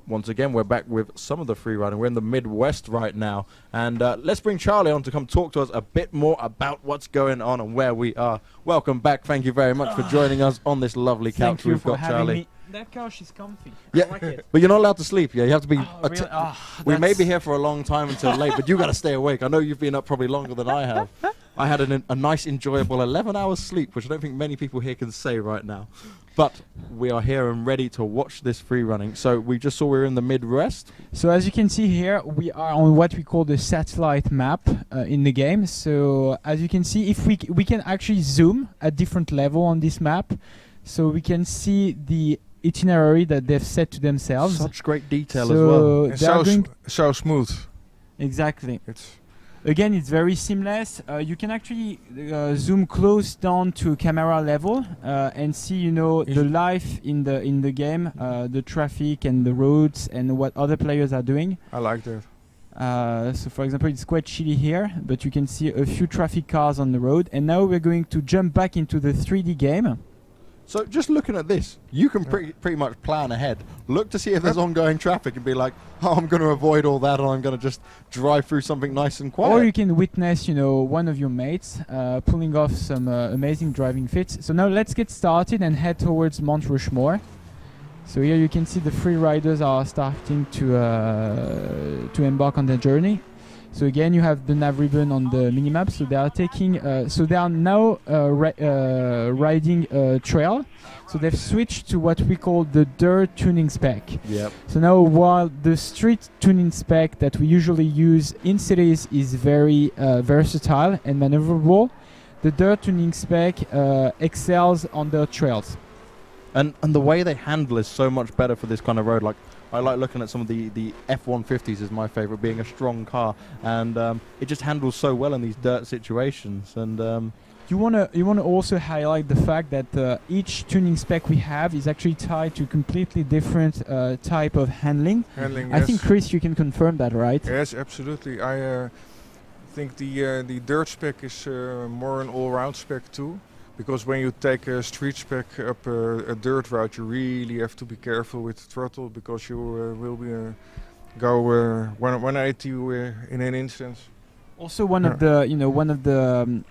once again, we're back with some of the free riding. We're in the Midwest right now, and let's bring Charlie on to come talk to us a bit more about what's going on and where we are. Welcome back. Thank you very much for joining us on this lovely couch we've got, Charlie. That couch is comfy. Yeah, I like it. but you're not allowed to sleep. Yeah, you have to be. Really? We may be here for a long time until late, but you got to stay awake. I know you've been up probably longer than I have. I had a nice, enjoyable 11 hours sleep, which I don't think many people here can say right now. But we are here and ready to watch this free running. So we just saw we were in the Midwest. So as you can see here, we are on what we call the satellite map in the game. So as you can see, if we can actually zoom at different level on this map, so we can see the itinerary that they've set to themselves. Such great detail as well. And so smooth. Exactly. It's It's very seamless. You can actually zoom close down to camera level and see, the life in the game, the traffic and the roads and what other players are doing. I like that. So for example, it's quite chilly here, but you can see a few traffic cars on the road. And now we're going to jump back into the 3D game. So just looking at this, you can pretty much plan ahead. Look to see if there's ongoing traffic and be like, oh, I'm going to avoid all that, and I'm going to just drive through something nice and quiet. Or you can witness, one of your mates pulling off some amazing driving feats. So now let's get started and head towards Mount Rushmore. So here you can see the free riders are starting to embark on their journey. So again, you have the nav ribbon on the minimap. So they are taking. So they are now riding a trail. So they've switched to what we call the dirt tuning spec. Yep. So now, while the street tuning spec that we usually use in cities is very versatile and maneuverable, the dirt tuning spec excels on dirt trails. And the way they handle is so much better for this kind of road. Like, I like looking at some of the F-150s is my favorite, being a strong car, and it just handles so well in these dirt situations. And you wanna also highlight the fact that each tuning spec we have is actually tied to completely different type of handling. I think, Chris, you can confirm that, right? Yes, absolutely. I think the dirt spec is more an all-round spec too. Because when you take a street spec up a dirt route, you really have to be careful with the throttle, because you will go 180 in an instant. Also, one of the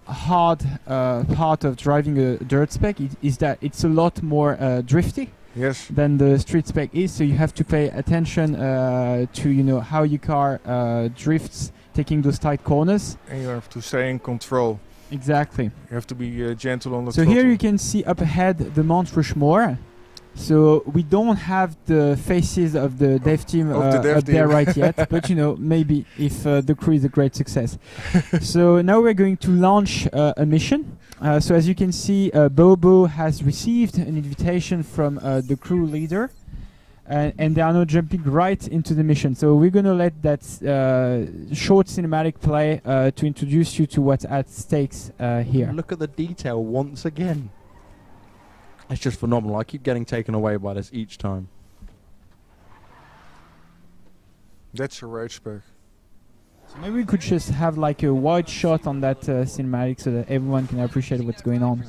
hard part of driving a dirt spec is that it's a lot more drifty. Yes. Than the street spec is. So you have to pay attention to how your car drifts, taking those tight corners. And you have to stay in control. Exactly. You have to be gentle on the throttle. So here you can see up ahead the Mount Rushmore. So we don't have the faces of the dev team up there right yet, but maybe if the crew is a great success. So now we're going to launch a mission. So as you can see, Bobo has received an invitation from the crew leader. And they are now jumping right into the mission. So we're going to let that short cinematic play to introduce you to what's at stakes here. Look at the detail once again. It's just phenomenal. I keep getting taken away by this each time. That's a right spec. So maybe we could just have like a wide shot on that cinematic so that everyone can appreciate what's going on.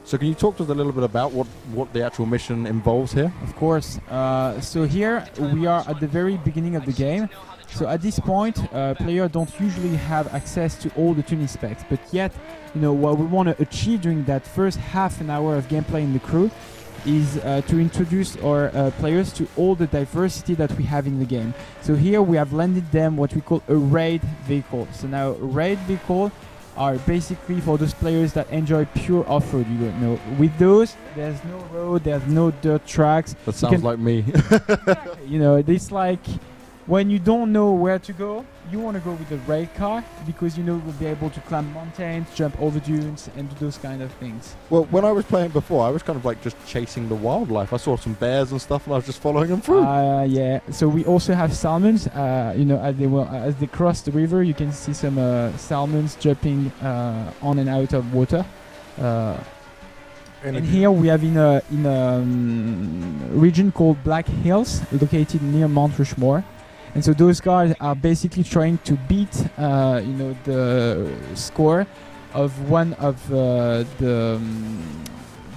So can you talk to us a little bit about what the actual mission involves here? Of course. So here we are at the very beginning of the game. So at this point, players don't usually have access to all the tuning specs. But yet, what we want to achieve during that first half an hour of gameplay in the crew is to introduce our players to all the diversity that we have in the game. So here we have landed them what we call a raid vehicle. So now a raid vehicle are basically for those players that enjoy pure off-road. With those, there's no road, there's no dirt tracks. That sounds like me. It's like when you don't know where to go, you want to go with a raid car because you'll be able to climb mountains, jump over dunes, and do those kind of things. Well, when I was playing before, I was kind of like just chasing the wildlife. I saw some bears and stuff, and I was just following them through. Yeah. So we also have salmons. As they cross the river, you can see some salmons jumping on and out of water. And here we have in a region called Black Hills, located near Mount Rushmore. And so those guys are basically trying to beat, the score of one of the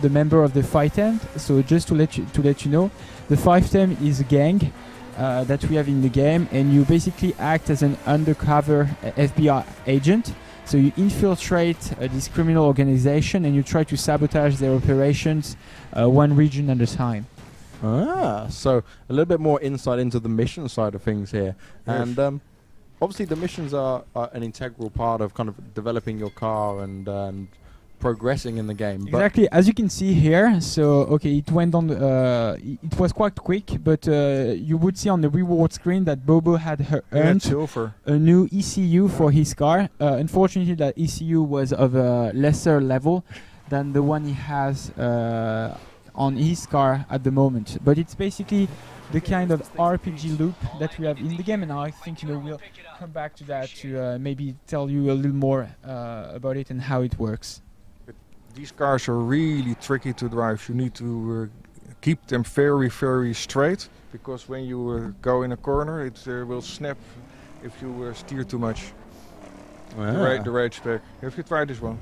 the member of the 510. So just to let you know, the 510 is a gang that we have in the game, and you basically act as an undercover FBI agent. So you infiltrate this criminal organization and you try to sabotage their operations one region at a time. Ah, so a little bit more insight into the mission side of things here. Yes. And obviously the missions are an integral part of kind of developing your car and progressing in the game. Exactly, as you can see here, so okay, it went on, it was quite quick, but you would see on the reward screen that Bobo had earned silver. a new ECU for his car. Unfortunately, that ECU was of a lesser level than the one he has on his car at the moment. But it's basically the kind of RPG loop that we have in the game, and I think we'll come back to that to maybe tell you a little more about it and how it works. These cars are really tricky to drive. You need to keep them very, very straight, because when you go in a corner, it will snap if you steer too much. The rage spec. Have you tried this one?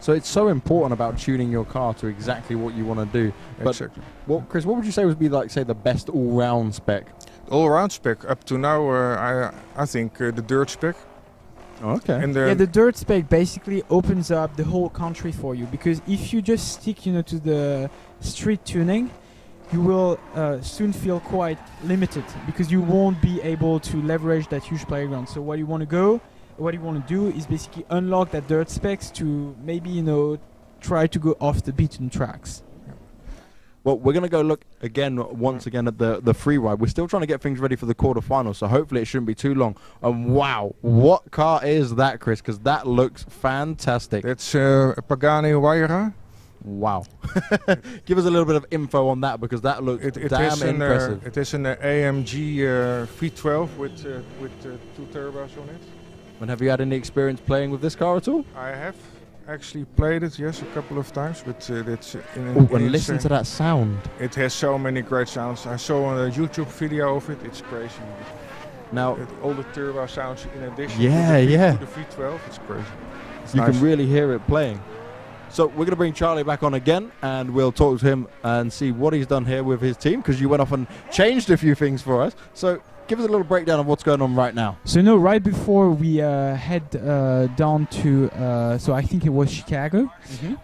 So it's so important about tuning your car to exactly what you want to do. Exactly. Chris, what would you say would be like, say, the best all-round spec? All-round spec up to now, I think the dirt spec. Okay. And the dirt spec basically opens up the whole country for you, because if you just stick to the street tuning, you will soon feel quite limited, because you won't be able to leverage that huge playground. So what you want to do is basically unlock that dirt specs to maybe try to go off the beaten tracks. Well, we're going to go look once again at the free ride. We're still trying to get things ready for the quarterfinals, so hopefully it shouldn't be too long. And wow, what car is that, Chris? Because that looks fantastic. It's a Pagani Huayra. Wow. Give us a little bit of info on that, because that looks damn impressive. It is an AMG V12 with 2 turbos on it. And have you had any experience playing with this car at all? I have actually played it, yes, a couple of times, but it's and listen to that sound. It has so many great sounds. I saw a YouTube video of it. It's crazy. Now, all the turbo sounds in addition to the V12, it's crazy. You can really hear it playing. So we're going to bring Charlie back on again, and we'll talk to him and see what he's done here with his team, because you went off and changed a few things for us. So give us a little breakdown of what's going on right now. So right before we head down to, so I think it was Chicago,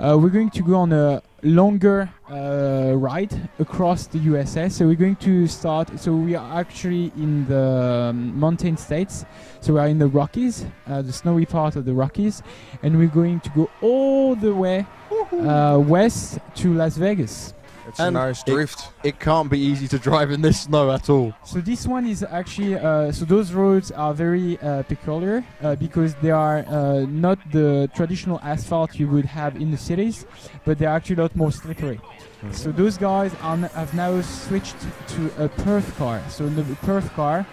we're going to go on a longer ride across the USA. So we're going to start, so we are actually in the mountain states. So we are in the Rockies, the snowy part of the Rockies, and we're going to go all the way west to Las Vegas. It's a nice drift. It can't be easy to drive in this snow at all. So this one is actually, so those roads are very peculiar because they are not the traditional asphalt you would have in the cities, but they're actually a lot more slippery. So those guys have now switched to a perf car. So the perf car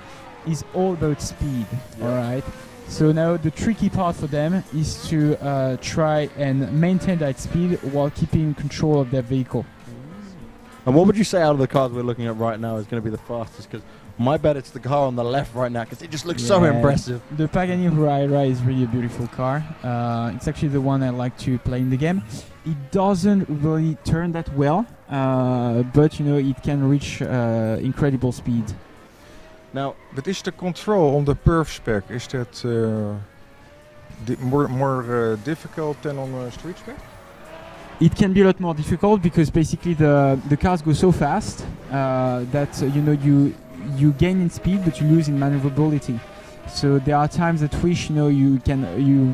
is all about speed, all right? So now the tricky part for them is to try and maintain that speed while keeping control of their vehicle. And what would you say out of the cars we're looking at right now is going to be the fastest? Because my bet it's the car on the left right now, because it just looks so impressive. The Pagani Huayra is really a beautiful car. It's actually the one I like to play in the game. It doesn't really turn that well, but it can reach incredible speed. Now, but is the control on the perf spec, is that more difficult than on the street spec? It can be a lot more difficult because basically the cars go so fast that you gain in speed but you lose in maneuverability. So there are times at which you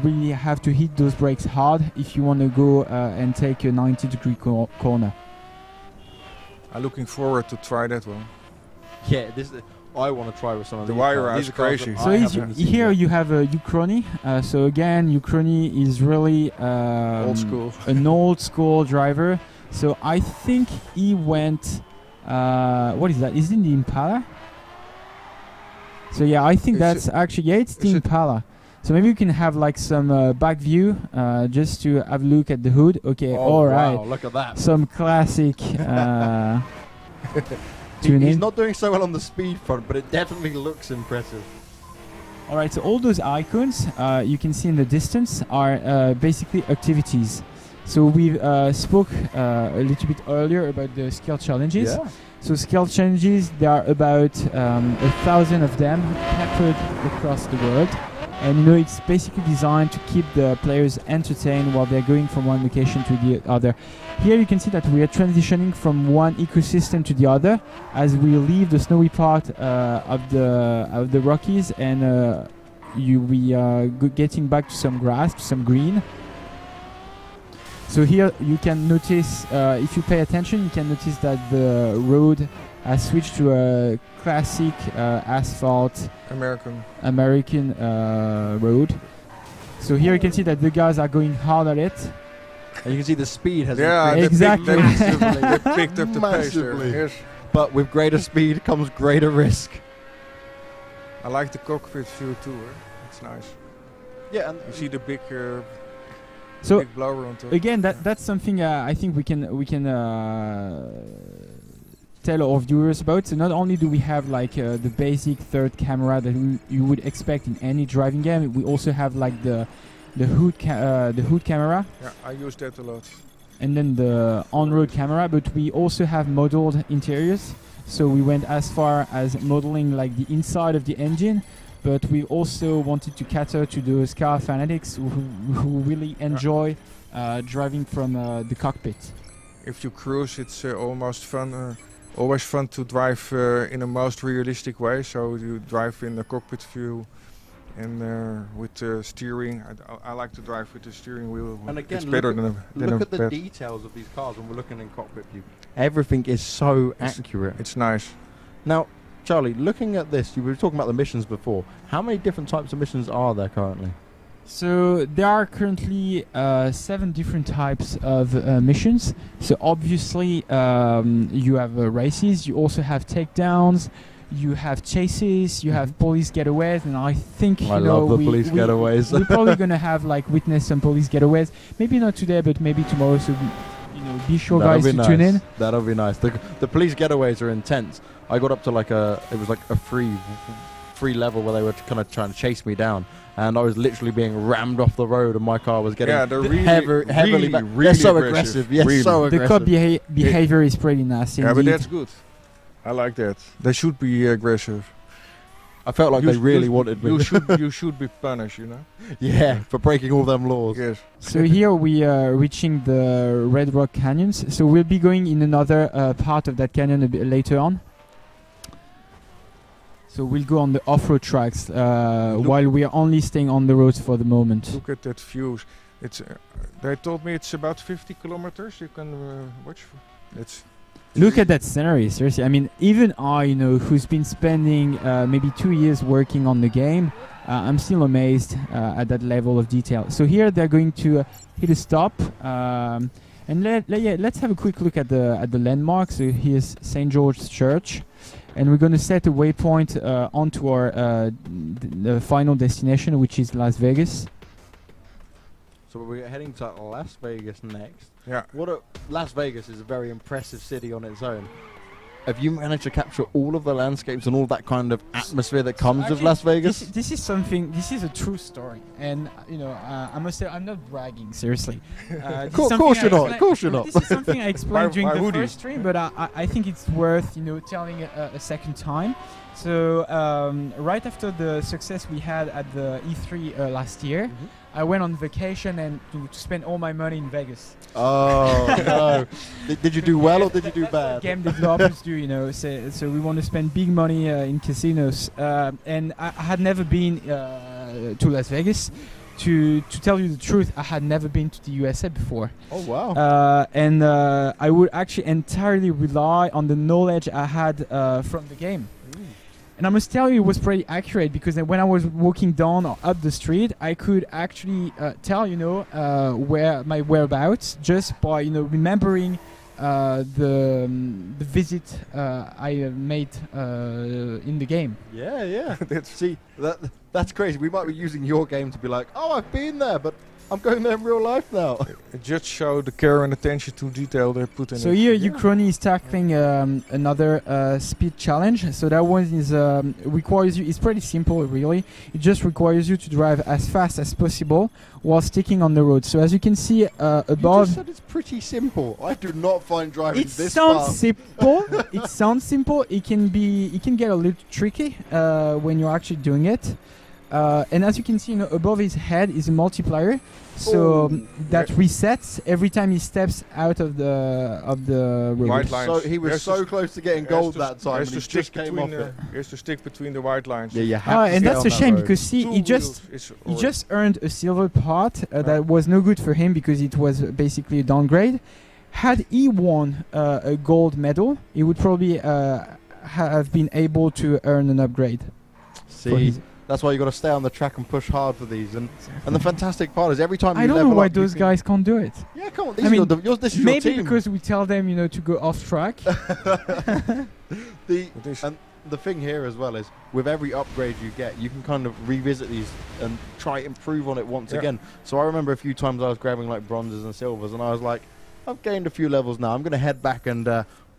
really have to hit those brakes hard if you want to go and take a 90-degree corner. I'm looking forward to try that one. Yeah, I want to try with some of the these Huayra cars. is crazy. So here you have a Uchroni. So again, Uchroni is really old school. An old school driver. So I think he went. What is that? Is it the Impala? So yeah, I think that's actually it's the Impala. So maybe you can have like some back view just to have a look at the hood. Okay, all right. Wow, look at that. Some classic. He's not doing so well on the speed front, but it definitely looks impressive. All right, so all those icons you can see in the distance are basically activities. So we spoke a little bit earlier about the skill challenges. Yeah. So skill challenges, there are about 1,000 of them peppered across the world. And you know, it's basically designed to keep the players entertained while they're going from one location to the other. Here you can see that we are transitioning from one ecosystem to the other as we leave the snowy part of the Rockies, and we are getting back to some grass, to some green. So here you can notice, if you pay attention, you can notice that the road has switched to a classic asphalt American road. So here you can see that the guys are going hard at it. And you can see the speed has Yeah, increased exactly. They picked up the pace there. Massively. Yes. But with greater speed comes greater risk. I like the cockpit view too. It's nice. Yeah, and You see the big, So big blower on top. again, that's something I think we can tell our viewers about. So not only do we have like the basic third camera that you would expect in any driving game, we also have like the hood camera, Yeah, I use that a lot. and then the on-road camera. But we also have modeled interiors. So we went as far as modeling like the inside of the engine. But we also wanted to cater to those car fanatics who really enjoy driving from the cockpit. If you cruise, it's almost fun. Always fun to drive in a most realistic way. So you drive in the cockpit view, and with the steering. I like to drive with the steering wheel. And again, it's better than look a at the bed. details of these cars when we're looking in cockpit view. Everything is so accurate. It's nice. Now, Charlie, looking at this, you were talking about the missions before. How many different types of missions are there currently? So there are currently 7 different types of missions. So obviously you have races, you also have takedowns, you have chases, you have police getaways, and I think I love the police getaways. we're probably gonna have like witness some police getaways. Maybe not today, but maybe tomorrow. So be sure guys to tune in. That'll be nice. The police getaways are intense. I got up to like a free level where they were kind of trying to chase me down, and I was literally being rammed off the road, and my car was getting Yeah, they're really, heavily back. They're so aggressive. Yes, really. so The aggressive. cop behavior is pretty nasty. Yeah, but indeed. that's good. I like that. They should be aggressive. I felt like they really wanted me. You should be punished, you know. Yeah, for breaking all them laws. Yes. So here we are reaching the Red Rock Canyons. So we'll be going in another part of that canyon a bit later on. So we'll go on the off-road tracks while we are only staying on the roads for the moment. Look at that view. It's. They told me it's about 50 kilometers. You can watch. It's. Look at that scenery, seriously. I mean, even I, who's been spending maybe 2 years working on the game, I'm still amazed at that level of detail. So here they're going to hit a stop, and let's have a quick look at the landmark. So here's St. George's Church, and we're going to set a waypoint onto our the final destination, which is Las Vegas. So we're heading to Las Vegas next. Yeah. Las Vegas is a very impressive city on its own. Have you managed to capture all of the landscapes and all that kind of atmosphere that comes with Las Vegas? This is a true story, and I must say I'm not bragging, seriously. Of course you're not. Of course you're not. This is something I explained during why the would you? first stream, but I think it's worth telling a second time. So right after the success we had at the E3 last year, I went on vacation and to spend all my money in Vegas. Oh no! Did you do well or did you do bad? Game developers do, so we want to spend big money in casinos. And I had never been to Las Vegas. To tell you the truth, I had never been to the USA before. Oh wow! And I would actually entirely rely on the knowledge I had from the game. And I must tell you, it was pretty accurate because when I was walking down or up the street, I could actually tell, where my whereabouts just by, remembering the visit I made in the game. Yeah. See, that's crazy. We might be using your game to be like, oh, I've been there, but I'm going there in real life now. It just show the care and attention to detail they put in So it. here Uchroni is tackling another speed challenge. So that one is requires you. It's pretty simple, really. It just requires you to drive as fast as possible while sticking on the road. So as you can see above, You just said it's pretty simple. I do not find driving it this sounds fast. simple. It sounds simple. It can be. It can get a little tricky when you're actually doing it. And as you can see, above his head is a multiplier, so that resets every time he steps out of the road. White lines. So he was so close to getting gold that time, and he just came off it. He has to stick between the white lines. Yeah, you have to And stay that's on a that shame road. because see, Two he just wheels is he just earned a silver part that was no good for him because it was basically a downgrade. Had he won a gold medal, he would probably have been able to earn an upgrade. See, that's why you got to stay on the track and push hard for these. And the fantastic part is every time you I don't level know why up, you those can- guys can't do it. Yeah, come on. I mean, This is your Maybe team. because we tell them, to go off track. The thing here as well is with every upgrade you get, you can kind of revisit these and try improve on it once again. So I remember a few times I was grabbing like bronzes and silvers, and I was like, I've gained a few levels now. I'm going to head back and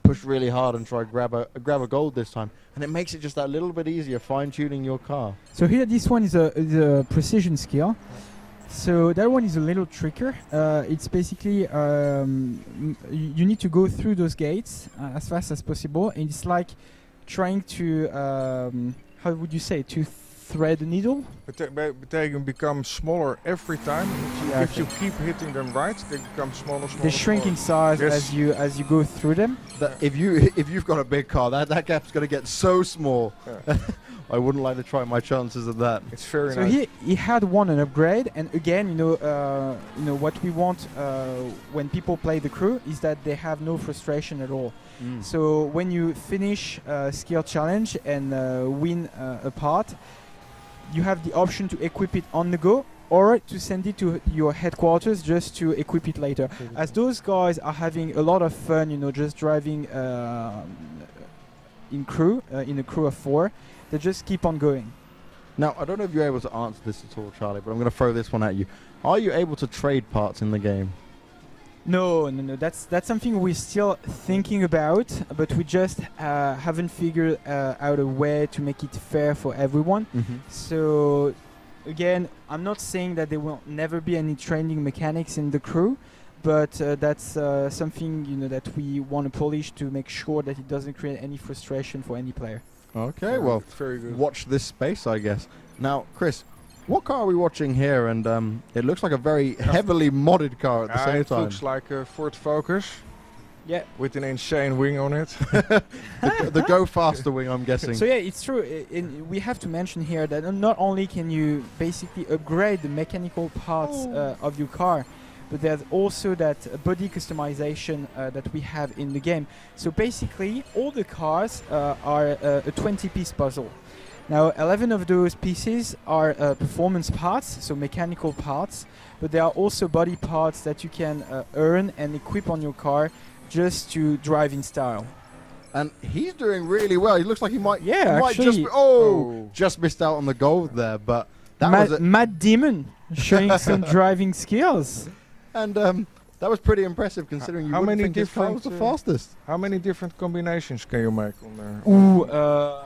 push really hard and try grab a gold this time, and it makes it just that little bit easier fine tuning your car. So here, this one is a precision skill. So that one is a little trickier. It's basically you need to go through those gates as fast as possible, and it's like trying to how would you say, to thread a needle? But they can become smaller every time. If you keep hitting them right, they become smaller. They shrink in size as you go through them. If you've got a big car, that gap's going to get so small. Yeah. I wouldn't like to try my chances of that. It's very So nice. he had won an upgrade, and again, what we want when people play the crew is that they have no frustration at all. So when you finish a skill challenge and win a part, you have the option to equip it on the go or to send it to your headquarters just to equip it later. As those guys are having a lot of fun, just driving in a crew of 4, they just keep on going. Now, I don't know if you're able to answer this at all, Charlie, but I'm going to throw this one at you. Are you able to trade parts in the game? No. That's something we're still thinking about, but we just haven't figured out a way to make it fair for everyone. So, again, I'm not saying that there will never be any training mechanics in the crew, but that's something that we want to polish to make sure that it doesn't create any frustration for any player. Okay, well, very good. watch this space, I guess. Now, Chris, what car are we watching here? And it looks like a very heavily modded car at the same it time. looks like a Ford Focus. Yeah. With an insane wing on it. the Go Faster wing, I'm guessing. So yeah, it's true. We have to mention here that not only can you basically upgrade the mechanical parts of your car, but there's also that body customization that we have in the game. So basically, all the cars are a 20-piece puzzle. Now, 11 of those pieces are performance parts, so mechanical parts, but there are also body parts that you can earn and equip on your car just to drive in style. And he's doing really well. He looks like he might, Yeah, might just actually- just missed out on the gold there, but that was Mad Demon showing some driving skills. and that was pretty impressive considering you How wouldn't many think his car was the fastest. How many different combinations can you make on there?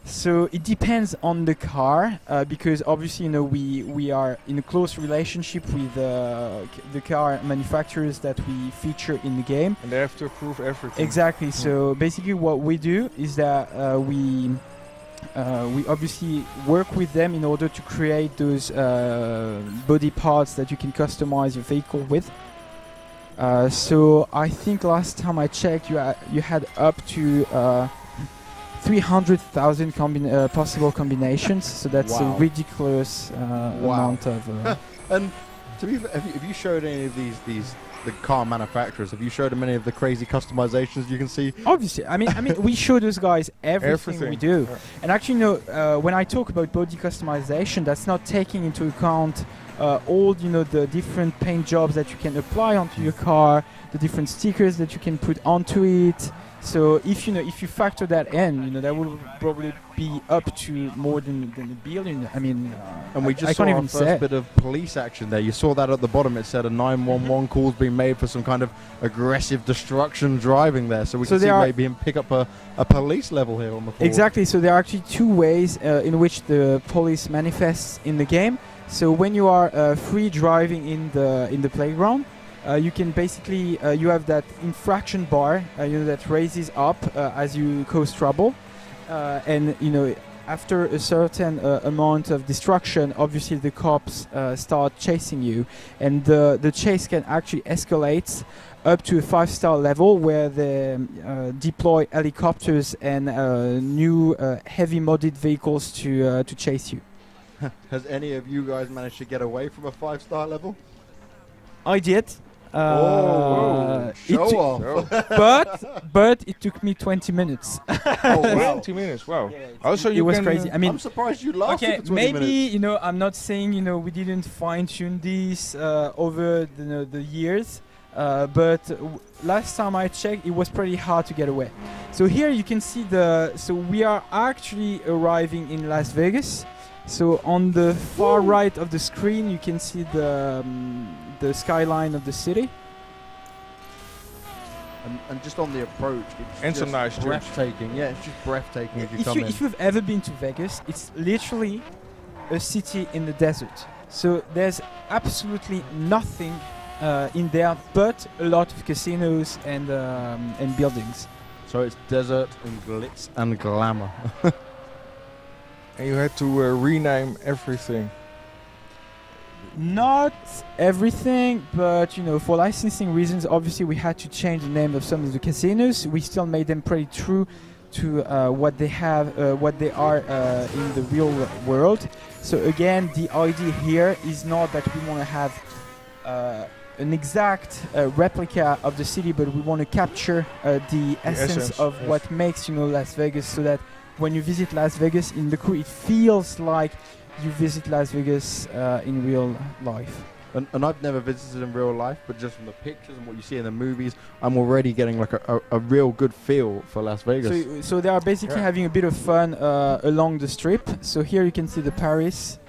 So it depends on the car because obviously we are in a close relationship with the car manufacturers that we feature in the game. And they have to approve everything. Exactly. So basically, what we do is that we obviously work with them in order to create those body parts that you can customize your vehicle with. So I think last time I checked, you had up to 300,000 possible combinations. So that's a ridiculous amount of. And to be fair, have you showed any of the car manufacturers? Have you showed them any of the crazy customizations you can see? Obviously, I mean, we show those guys everything we do. Yeah. And actually, when I talk about body customization, that's not taking into account all the different paint jobs that you can apply onto your car, the different stickers that you can put onto it. So if you factor that in, that will probably be up to more than a billion. I mean, and we I just can't saw our even first say. bit of police action there. You saw that at the bottom. It said a 911 call's been made for some kind of aggressive destruction driving there. So we So can see there are- maybe him pick up a police level here on the floor. Exactly. So there are actually two ways in which the police manifests in the game. So when you are free driving in the playground, you can basically you have that infraction bar, that raises up as you cause trouble, and after a certain amount of destruction, obviously the cops start chasing you, and the chase can actually escalate up to a 5-star level where they deploy helicopters and new heavy modded vehicles to chase you. Has any of you guys managed to get away from a 5-star level? I did. Show it off. but it took me 20 minutes. Oh, wow. 20 minutes, wow. Also, It you was can, crazy. I mean, I'm surprised you lasted okay, for 20 maybe minutes. I'm not saying we didn't fine tune this over the years, but last time I checked, it was pretty hard to get away. So here you can see so we are actually arriving in Las Vegas. So on the far right of the screen, you can see the skyline of the city. And just on the approach, it's And just some nice gyms. breathtaking. Yeah, it's just breathtaking as you come in. If you've ever been to Vegas, it's literally a city in the desert. So there's absolutely nothing in there but a lot of casinos and buildings. So it's desert and glitz and glamour. and you had to rename everything. Not everything, but for licensing reasons, obviously we had to change the name of some of the casinos. We still made them pretty true to what they are in the real world. So again, the idea here is not that we want to have an exact replica of the city, but we want to capture the essence of yes. what makes Las Vegas, so that when you visit Las Vegas in the crew, it feels like you visit Las Vegas in real life. And I've never visited in real life, but just from the pictures and what you see in the movies, I'm already getting like a real good feel for Las Vegas. So they are basically having a bit of fun along the strip. So here you can see the Paris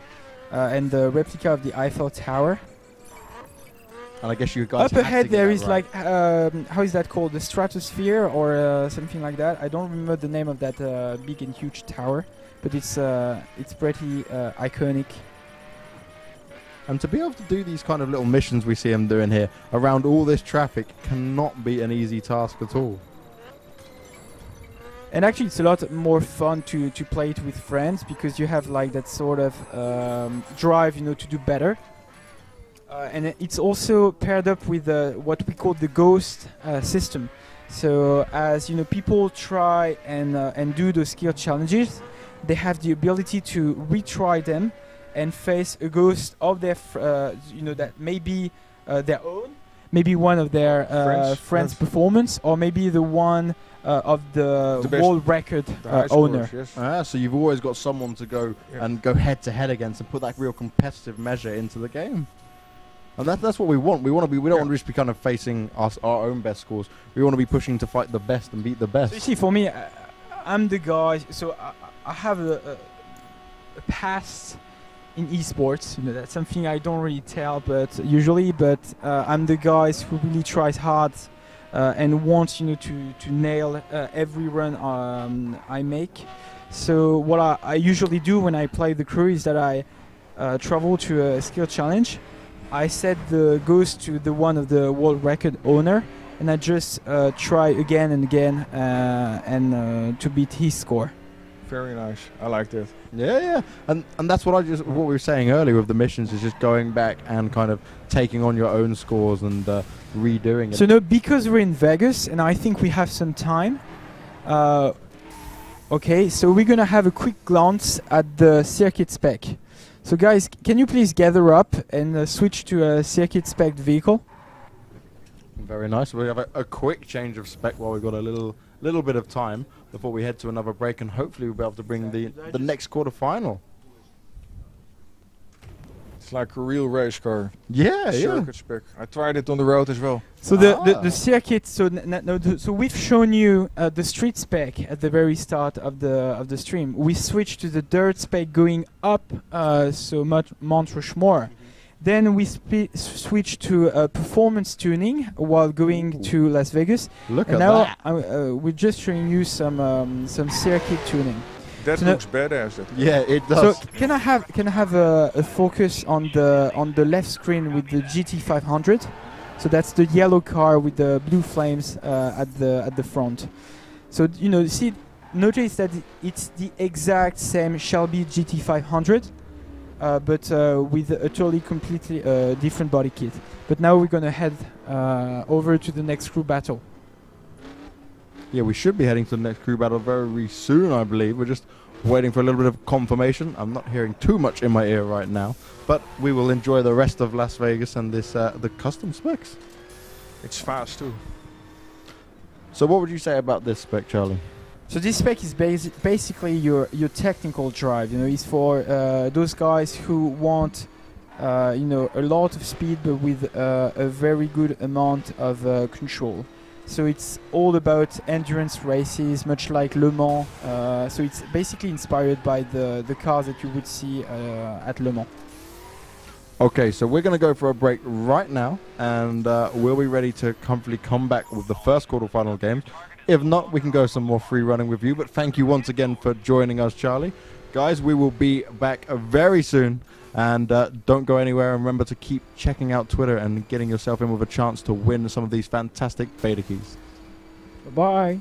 and the replica of the Eiffel Tower. And I guess you guys up ahead there is right. like how is that called, the Stratosphere or something like that. I don't remember the name of that big and huge tower, but it's pretty iconic. And to be able to do these kind of little missions we see him doing here around all this traffic cannot be an easy task at all. And actually it's a lot more fun to play it with friends, because you have like that sort of drive to do better. And it's also paired up with what we call the ghost system. So as people try and do those skill challenges, they have the ability to retry them and face a ghost of their that may be their own, maybe one of their friends' performance, or maybe the one of the world record owner. Yes. So you've always got someone to go and go head to head against and put that real competitive measure into the game. And that's what we want. We don't want to just be kind of facing our own best scores. We want to be pushing to fight the best and beat the best. So you see, for me, I'm the guy. So I have a past in esports. That's something I don't really tell, but I'm the guys who really tries hard and wants to nail every run I make. So what I usually do when I play the crew is that I travel to a skill challenge. I set the ghost to the one of the world record owner, and I just try again and again and to beat his score. Very nice. I like that. Yeah. And that's what we were saying earlier with the missions, is just going back and kind of taking on your own scores and redoing it. So because we're in Vegas and I think we have some time. Okay, so we're gonna have a quick glance at the circuit spec. So guys, can you please gather up and switch to a circuit spec vehicle? Very nice. We have a quick change of spec while we've got a little bit of time before we head to another break, and hopefully we'll be able to bring the next quarter final. It's like a real race car. Yeah, Circuit spec. I tried it on the road as well. So the circuit. So so we've shown you the street spec at the very start of the stream. We switched to the dirt spec going up. So Mount Rushmore. Then we switched to performance tuning while going to Las Vegas. Look And at now that. we're just showing you some circuit tuning. That So looks badass. That Yeah, it does. So can I have a focus on the left screen with the GT500? So that's the yellow car with the blue flames at the front. So notice that it's the exact same Shelby GT500, but with a totally completely different body kit. But now we're gonna head over to the next crew battle. Yeah, we should be heading to the next crew battle very soon, I believe. We're just waiting for a little bit of confirmation. I'm not hearing too much in my ear right now, but we will enjoy the rest of Las Vegas and this the custom specs. it's fast too. So what would you say about this spec, Charlie? So this spec is basically your technical drive. It's for those guys who want a lot of speed, but with a very good amount of control. So it's all about endurance races, much like Le Mans. So it's basically inspired by the cars that you would see at Le Mans. Okay, so we're going to go for a break right now, and we'll be ready to comfortably come back with the first quarterfinal games. If not, we can go some more free running with you. But thank you once again for joining us, Charlie. Guys, we will be back very soon. And don't go anywhere. And remember to keep checking out Twitter and getting yourself in with a chance to win some of these fantastic beta keys. Bye.